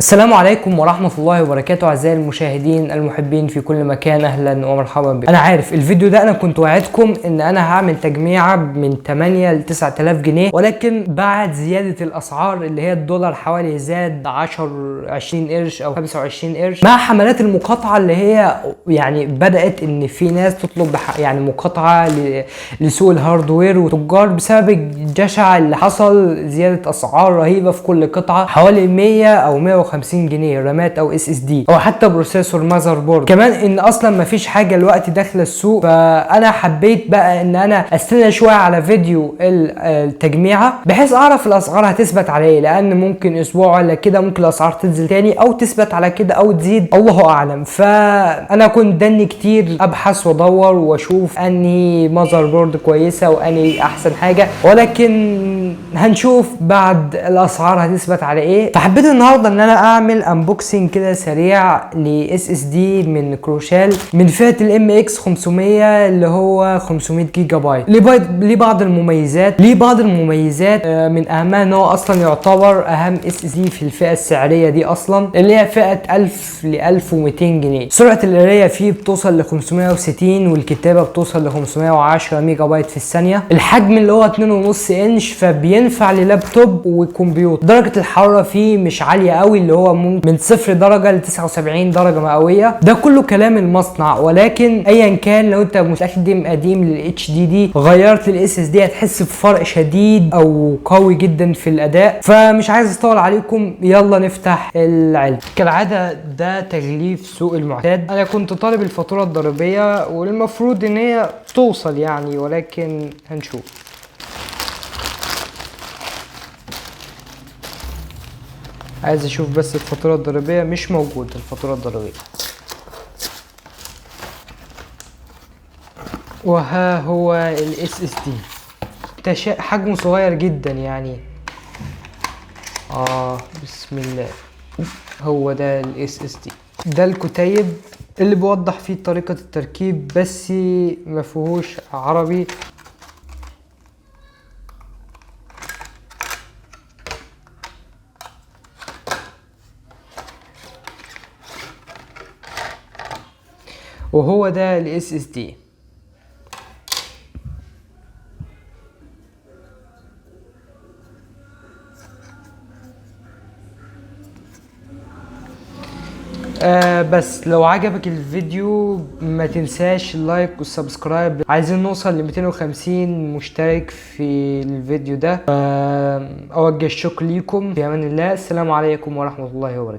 السلام عليكم ورحمة الله وبركاته. أعزائي المشاهدين المحبين في كل مكان، أهلا ومرحبا بكم. أنا عارف الفيديو ده أنا كنت وعدتكم إن أنا هعمل تجميعة من 8 ل 9000 جنيه، ولكن بعد زيادة الأسعار اللي هي الدولار حوالي زاد 20 قرش أو 25 قرش مع حملات المقاطعة اللي هي يعني بدأت إن في ناس تطلب يعني مقاطعة لسوق الهاردوير وتجار بسبب الجشع اللي حصل. زيادة أسعار رهيبة في كل قطعة، حوالي 100 أو 150 جنيه رامات او اس اس دي او حتى بروسيسور ماذر بورد. كمان ان اصلا مفيش حاجه دلوقتي داخله السوق، فانا حبيت بقى ان انا استنى شويه على فيديو التجميعه بحيث اعرف الاسعار هتثبت على ايه، لان ممكن اسبوع ولا كده ممكن الاسعار تنزل تاني او تثبت على كده او تزيد، الله اعلم. فانا كنت دني كتير ابحث وادور واشوف انهي ماذر بورد كويسه وانهي احسن حاجه، ولكن هنشوف بعد الاسعار هتثبت على ايه. فحبيت النهارده ان انا اعمل انبوكسنج كده سريع لاس اس دي من كروشال من فئه الام اكس 500 اللي هو 500 جيجا بايت. ليه بعض المميزات من اهمها ان هو اصلا يعتبر اهم اس اس دي في الفئه السعريه دي اصلا، اللي هي فئه 1000 ل 1200 جنيه. سرعه القرايه فيه بتوصل ل 560 والكتابه بتوصل ل 510 ميجا بايت في الثانيه. الحجم اللي هو 2.5 انش فبينفع للابتوب وكمبيوتر. درجه الحراره فيه مش عاليه قوي، اللي هو من 0 درجه ل 79 درجه مئويه. ده كله كلام المصنع، ولكن ايا كان لو انت مستخدم قديم للاتش دي دي غيرت للاس اس دي هتحس بفرق شديد او قوي جدا في الاداء. فمش عايز اطول عليكم، يلا نفتح العلبه. كالعاده ده تغليف سوق المعتاد. انا كنت طالب الفاتوره الضريبيه والمفروض ان هي توصل يعني، ولكن هنشوف. عايز اشوف بس الفاتوره الضريبيه، مش موجوده الفاتوره الضريبيه. وها هو الاس اس دي، حجمه صغير جدا يعني. بسم الله. هو ده الاس اس دي. ده الكتيب اللي بيوضح فيه طريقه التركيب بس ما فيهوش عربي. وهو ده الاس اس دي. بس لو عجبك الفيديو ما تنساش اللايك والسبسكرايب. عايزين نوصل ل 250 مشترك في الفيديو ده. اوجه الشكر ليكم. في امان الله. السلام عليكم ورحمة الله وبركاته.